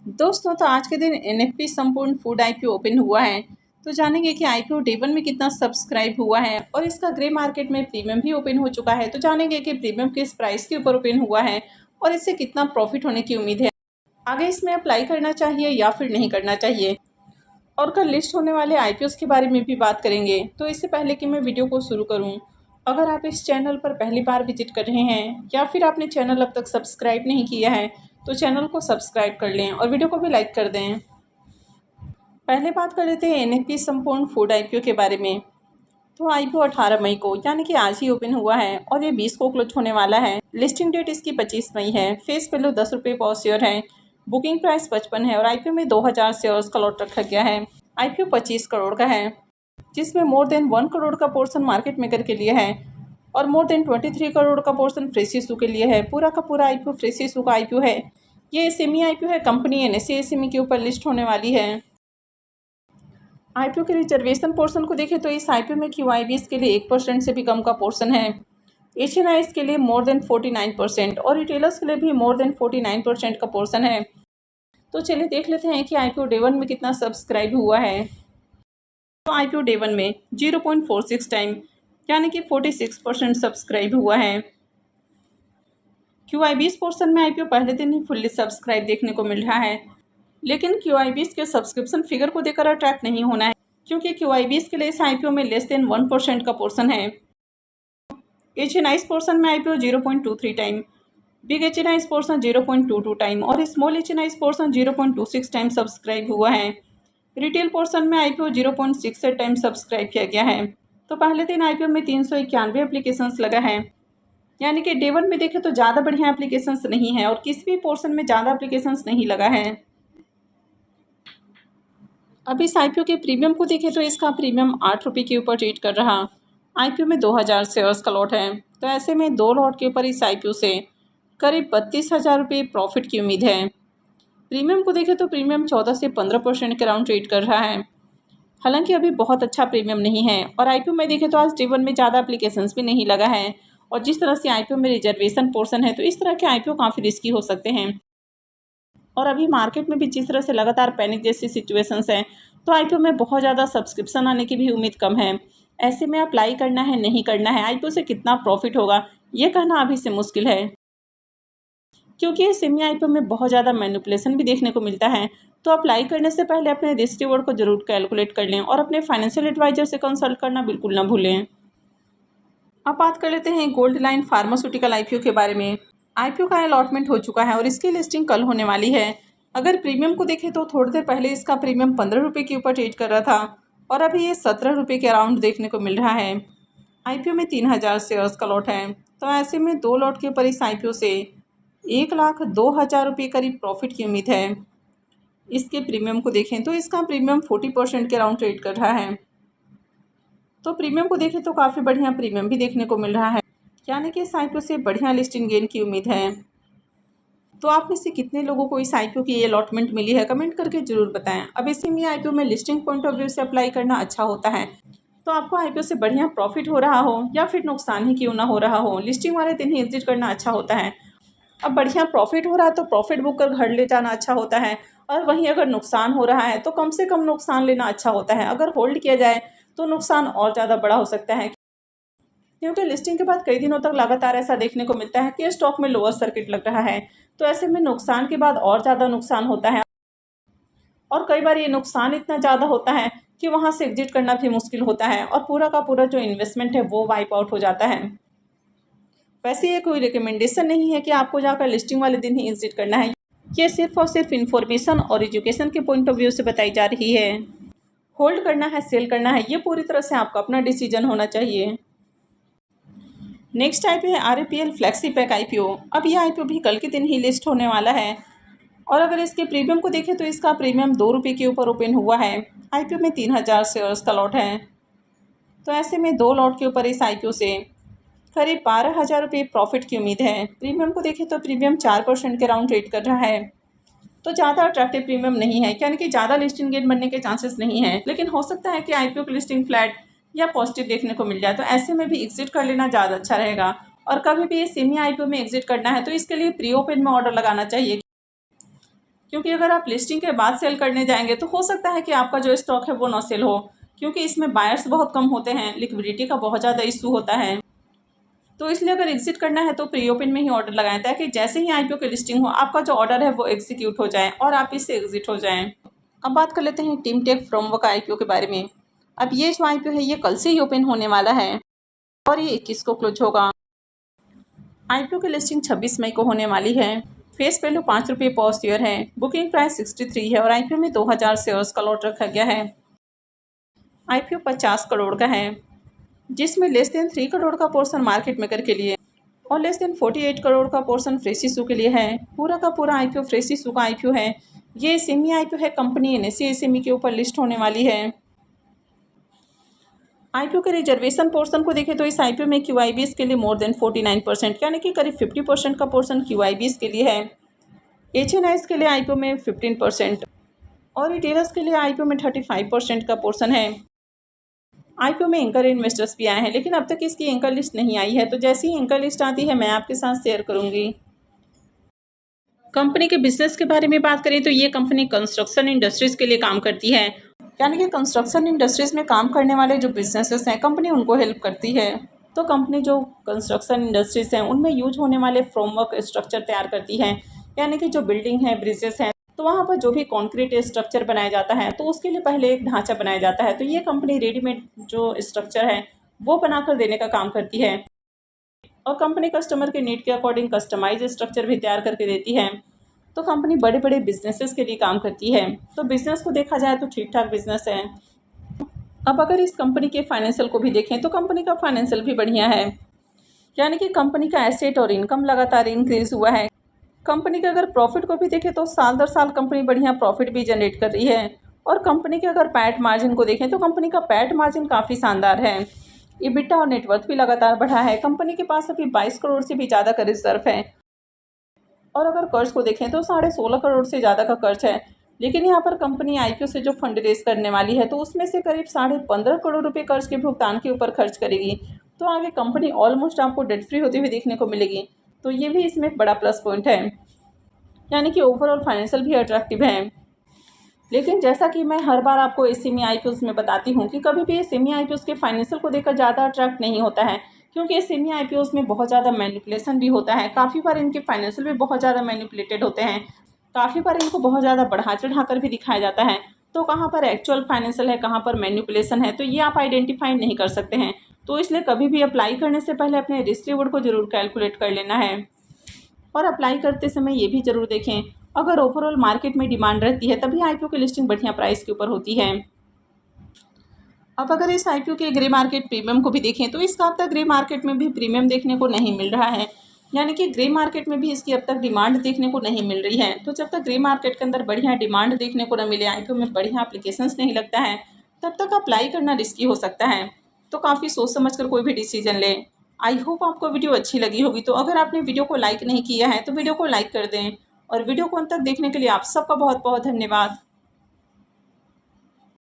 दोस्तों, तो आज के दिन एनएफपी संपूर्ण फूड आईपीओ ओपन हुआ है। तो जानेंगे कि आईपीओ डे 1 में कितना सब्सक्राइब हुआ है और इसका ग्रे मार्केट में प्रीमियम भी ओपन हो चुका है। तो जानेंगे कि प्रीमियम किस प्राइस के ऊपर ओपन हुआ है और इससे कितना प्रॉफिट होने की उम्मीद है। आगे इसमें अप्लाई करना चाहिए या फिर नहीं करना चाहिए, और कल लिस्ट होने वाले आईपीओस के बारे में भी बात करेंगे। तो इससे पहले कि मैं वीडियो को शुरू करूं, अगर आप इस चैनल पर पहली बार विजिट कर रहे हैं या फिर आपने चैनल अब तक सब्सक्राइब नहीं किया है तो चैनल को सब्सक्राइब कर लें और वीडियो को भी लाइक कर दें। पहले बात कर लेते हैं एनएफपी संपूर्ण फूड आईपीओ के बारे में। तो आईपीओ 18 मई को यानी कि आज ही ओपन हुआ है और ये 20 को क्लोज होने वाला है। लिस्टिंग डेट इसकी 25 मई है। फेस वैल्यू 10 रुपये पर शेयर है। बुकिंग प्राइस 55 है और आईपीओ में 2000 शेयर्स का लॉट रखा गया है। आईपीओ 25 करोड़ का है, जिसमें मोर देन 1 करोड़ का पोर्शन मार्केट मेकर के लिए है और मोर देन 23 करोड़ का पोर्शन फ्रेश इशू के लिए है। पूरा का पूरा आईपीओ फ्रेश इशू का आईपीओ है। ये एसएमई आईपीओ है। कंपनी एनएसई एसएमई के ऊपर लिस्ट होने वाली है। आईपीओ के रिजर्वेशन पोर्शन को देखें तो इस आईपीओ में क्यूआईबीएस के लिए 1% से भी कम का पोर्शन है। एशियनाइज के लिए मोर देन 49% और रिटेलर्स के लिए भी मोर देन 49% का पोर्शन है। तो चलिए देख लेते हैं कि आईपीओ डे 1 में कितना सब्सक्राइब हुआ है। तो आईपीओ डे 1 में 0.46 टाइम यानी कि 46% सब्सक्राइब हुआ है। क्यूआईबीएस पोर्शन में आईपीओ पहले दिन ही फुल्ली सब्सक्राइब देखने को मिल रहा है, लेकिन क्यूआईबीएस के सब्सक्रिप्शन फिगर को देखकर अट्रैक्ट नहीं होना है, क्योंकि क्यूआईबीएस के लिए इस आईपीओ में लेस देन 1% का पोर्शन है। एचएनआईस पोर्शन में IPO 0.23 time, big HNIs portion 0.22 time और small HNIs portion 0.26 time subscribe हुआ है। रिटेल पोर्शन में आईपीओ 0.68 टाइम सब्सक्राइब किया गया है। तो पहले दिन आईपीओ में 391 एप्लीकेशंस लगा है, यानी कि डे 1 में देखें तो ज़्यादा बढ़िया एप्लीकेशंस नहीं है और किसी भी पोर्शन में ज़्यादा एप्लीकेशंस नहीं लगा है। अब इस आईपीओ के प्रीमियम को देखें तो इसका प्रीमियम 8 रुपये के ऊपर ट्रेड कर रहा। आईपीओ में 2000 शेयर्स का लॉट है, तो ऐसे में 2 लॉट के ऊपर इस आईपीओ से करीब 32,000 रुपये प्रॉफिट की उम्मीद है। प्रीमियम को देखें तो प्रीमियम 14 से 15% के अराउंड ट्रेड कर रहा है। हालांकि अभी बहुत अच्छा प्रीमियम नहीं है और आईपीओ में देखें तो आज डे 1 में ज़्यादा एप्लीकेशंस भी नहीं लगा है और जिस तरह से आईपीओ में रिजर्वेशन पोर्शन है तो इस तरह के आईपीओ काफ़ी रिस्की हो सकते हैं। और अभी मार्केट में भी जिस तरह से लगातार पैनिक जैसी सिचुएशंस हैं तो आईपीओ में बहुत ज़्यादा सब्सक्रिप्शन आने की भी उम्मीद कम है। ऐसे में अप्लाई करना है नहीं करना है, आईपीओ से कितना प्रॉफिट होगा ये कहना अभी से मुश्किल है, क्योंकि सेमी आईपीओ में बहुत ज़्यादा मैनिपुलेशन भी देखने को मिलता है। तो अप्लाई करने से पहले अपने रिस्क रिवॉर्ड को जरूर कैलकुलेट कर लें और अपने फाइनेंशियल एडवाइजर से कंसल्ट करना बिल्कुल ना भूलें। अब बात कर लेते हैं गोल्ड लाइन फार्मास्यूटिकल आईपीओ के बारे में। आईपीओ का अलॉटमेंट हो चुका है और इसकी लिस्टिंग कल होने वाली है। अगर प्रीमियम को देखें तो थोड़ी देर पहले इसका प्रीमियम 15 रुपये के ऊपर ट्रेड कर रहा था और अभी ये 17 रुपये के अराउंड देखने को मिल रहा है। आईपीओ में 3000 शेयर्स का लॉट है, तो ऐसे में 2 लॉट के ऊपर इस आईपीओ से 1,02,000 रुपये करीब प्रॉफिट की उम्मीद है। इसके प्रीमियम को देखें तो इसका प्रीमियम 40% के अराउंड ट्रेड कर रहा है। तो प्रीमियम को देखें तो काफ़ी बढ़िया प्रीमियम भी देखने को मिल रहा है, यानी कि इस आईपीओ से बढ़िया लिस्टिंग गेन की उम्मीद है। तो आप में से कितने लोगों को इस आईपीओ की ये अलॉटमेंट मिली है, कमेंट करके जरूर बताएं। अब इसी में आईपीओ में लिस्टिंग पॉइंट ऑफ व्यू से अप्लाई करना अच्छा होता है। तो आपको आईपीओ से बढ़िया प्रॉफिट हो रहा हो या फिर नुकसान ही क्यों ना हो रहा हो, लिस्टिंग वाले दिन ही एग्जिट करना अच्छा होता है। अब बढ़िया प्रॉफिट हो रहा है तो प्रॉफिट बुक कर घर ले जाना अच्छा होता है, और वहीं अगर नुकसान हो रहा है तो कम से कम नुकसान लेना अच्छा होता है। अगर होल्ड किया जाए तो नुकसान और ज़्यादा बड़ा हो सकता है, क्योंकि लिस्टिंग के बाद कई दिनों तक लगातार ऐसा देखने को मिलता है कि स्टॉक में लोअर सर्किट लग रहा है। तो ऐसे में नुकसान के बाद और ज़्यादा नुकसान होता है और कई बार ये नुकसान इतना ज़्यादा होता है कि वहाँ से एग्जिट करना भी मुश्किल होता है और पूरा का पूरा जो इन्वेस्टमेंट है वो वाइप आउट हो जाता है। वैसे ये कोई रिकमेंडेशन नहीं है कि आपको जाकर लिस्टिंग वाले दिन ही एग्जिट करना है। ये सिर्फ और सिर्फ इन्फॉर्मेशन और एजुकेशन के पॉइंट ऑफ व्यू से बताई जा रही है। होल्ड करना है सेल करना है ये पूरी तरह से आपका अपना डिसीजन होना चाहिए। नेक्स्ट आईपीओ है आरएपीएल फ्लेक्सी पैक आईपीओ। अब यह आईपीओ भी कल के दिन ही लिस्ट होने वाला है और अगर इसके प्रीमियम को देखें तो इसका प्रीमियम 2 रुपये के ऊपर ओपन हुआ है। आईपीओ में 3000 शेयर्स का लॉट है, तो ऐसे में 2 लॉट के ऊपर इस आईपीओ से करीब 12,000 रुपये प्रॉफिट की उम्मीद है। प्रीमियम को देखें तो प्रीमियम 4% के राउंड ट्रेड कर रहा है, तो ज़्यादा अट्रैक्टिव प्रीमियम नहीं है, यानी कि ज़्यादा लिस्टिंग गेन बनने के चांसेस नहीं है। लेकिन हो सकता है कि आईपीओ की लिस्टिंग फ्लैट या पॉजिटिव देखने को मिल जाए, तो ऐसे में भी एग्जिट कर लेना ज़्यादा अच्छा रहेगा। और कभी भी ये सेमी आईपीओ में एग्जिट करना है तो इसके लिए प्री ओपन में ऑर्डर लगाना चाहिए, क्योंकि अगर आप लिस्टिंग के बाद सेल करने जाएंगे तो हो सकता है कि आपका जो स्टॉक है वो ना सेल हो, क्योंकि इसमें बायर्स बहुत कम होते हैं, लिक्विडिटी का बहुत ज़्यादा इशू होता है। तो इसलिए अगर एग्जिट करना है तो प्री ओपन में ही ऑर्डर लगाएं, ताकि जैसे ही आईपीओ की लिस्टिंग हो आपका जो ऑर्डर है वो एग्जीक्यूट हो जाए और आप इससे एग्जिट हो जाएं। अब बात कर लेते हैं टीमटेक फ्रेमवर्क आईपीओ के बारे में। अब ये जो आईपीओ है ये कल से ही ओपन होने वाला है और ये 21 को क्लोज होगा। आईपीओ की लिस्टिंग 26 मई को होने वाली है। फेस वैल्यू ₹5 पर शेयर है। बुकिंग प्राइस 63 है और आईपीओ में 2000 शेयर्स का लॉट रखा गया है। आईपीओ 50 करोड़ का है, जिसमें लेस देन 3 करोड़ का पोर्शन मार्केट मेकर के लिए और लेस देन 48 करोड़ का पोर्शन फ्रेश इशू के लिए है। पूरा का पूरा आईपीओ फ्रेश इशू का आईपीओ है। ये एसएमई आईपीओ है, कंपनी एनएसई एसएमई के ऊपर लिस्ट होने वाली है। आईपीओ के रिजर्वेशन पोर्शन को देखें तो इस आईपीओ में क्यूआईबीएस के लिए मोर देन 49%, यानी कि करीब 50% का पोर्शन क्यूआईबीएस के लिए है। एचएनआईएस के लिए आईपीओ में 15% और रिटेलर्स के लिए आईपीओ में 35% का पोर्शन है। आईपीओ में एंकर इन्वेस्टर्स भी आए हैं, लेकिन अब तक इसकी एंकर लिस्ट नहीं आई है, तो जैसे ही एंकर लिस्ट आती है मैं आपके साथ शेयर करूंगी। कंपनी के बिजनेस के बारे में बात करें तो ये कंपनी कंस्ट्रक्शन इंडस्ट्रीज के लिए काम करती है, यानी कि कंस्ट्रक्शन इंडस्ट्रीज में काम करने वाले जो बिजनेसेस हैं कंपनी उनको हेल्प करती है। तो कंपनी जो कंस्ट्रक्शन इंडस्ट्रीज हैं उनमें यूज होने वाले फ्रेमवर्क स्ट्रक्चर तैयार करती है, यानी कि जो बिल्डिंग है, ब्रिजेस हैं, तो वहाँ पर जो भी कॉन्क्रीट स्ट्रक्चर बनाया जाता है तो उसके लिए पहले एक ढांचा बनाया जाता है। तो ये कंपनी रेडीमेड जो स्ट्रक्चर है वो बनाकर देने का काम करती है और कंपनी कस्टमर के नीड के अकॉर्डिंग कस्टमाइज स्ट्रक्चर भी तैयार करके देती है। तो कंपनी बड़े बड़े बिजनेसेस के लिए काम करती है। तो बिजनेस को देखा जाए तो ठीक ठाक बिजनेस है। अब अगर इस कंपनी के फाइनेंशियल को भी देखें तो कंपनी का फाइनेंशियल भी बढ़िया है, यानी कि कंपनी का एसेट और इनकम लगातार इंक्रीज हुआ है। कंपनी के अगर प्रॉफिट को भी देखें तो साल दर साल कंपनी बढ़िया प्रॉफिट भी जनरेट कर रही है। और कंपनी के अगर पैट मार्जिन को देखें तो कंपनी का पैट मार्जिन काफ़ी शानदार है। इबिटा और नेटवर्थ भी लगातार बढ़ा है। कंपनी के पास अभी 22 करोड़ से भी ज़्यादा का रिजर्व है। और अगर कर्ज को देखें तो 16.5 करोड़ से ज़्यादा का कर्ज है। लेकिन यहाँ पर कंपनी आईपीओ से जो फंड रेज करने वाली है तो उसमें से करीब 15.5 करोड़ रुपए कर्ज के भुगतान के ऊपर खर्च करेगी। तो आगे कंपनी ऑलमोस्ट आपको डेट फ्री होती हुई देखने को मिलेगी। तो ये भी इसमें एक बड़ा प्लस पॉइंट है, यानी कि ओवरऑल फाइनेंशियल भी अट्रैक्टिव है। लेकिन जैसा कि मैं हर बार आपको एसएमई आईपीओस में बताती हूँ कि कभी भी एसएमई आईपीओस के फाइनेंशियल को देखकर ज़्यादा अट्रैक्ट नहीं होता है, क्योंकि एसएमई आईपीओस में बहुत ज़्यादा मैनिपुलेशन भी होता है। काफ़ी बार इनके फाइनेंशियल भी बहुत ज़्यादा मैनिपुलेटेड होते हैं। काफ़ी बार इनको बहुत ज़्यादा बढ़ा चढ़ा कर भी दिखाया जाता है। तो कहाँ पर एक्चुअल फाइनेंशियल है, कहाँ पर मैनिपुलेशन है, तो ये आप आइडेंटिफाई नहीं कर सकते हैं। तो इसलिए कभी भी अप्लाई करने से पहले अपने रिस्क रिवॉर्ड को ज़रूर कैलकुलेट कर लेना है और अप्लाई करते समय ये भी ज़रूर देखें अगर ओवरऑल मार्केट में डिमांड रहती है तभी आईपीओ की लिस्टिंग बढ़िया प्राइस के ऊपर होती है। अब अगर इस आईपीओ के ग्रे मार्केट प्रीमियम को भी देखें तो इसका अब तक ग्रे मार्केट में भी प्रीमियम देखने को नहीं मिल रहा है, यानी कि ग्रे मार्केट में भी इसकी अब तक डिमांड देखने को नहीं मिल रही है। तो जब तक ग्रे मार्केट के अंदर बढ़िया डिमांड देखने को न मिले, आईपीओ में बढ़िया एप्लीकेशंस नहीं लगता है, तब तक अप्लाई करना रिस्की हो सकता है। तो काफ़ी सोच समझ कर कोई भी डिसीजन लें। आई होप आपको वीडियो अच्छी लगी होगी। तो अगर आपने वीडियो को लाइक नहीं किया है तो वीडियो को लाइक कर दें और वीडियो को अंत तक देखने के लिए आप सबका बहुत बहुत धन्यवाद।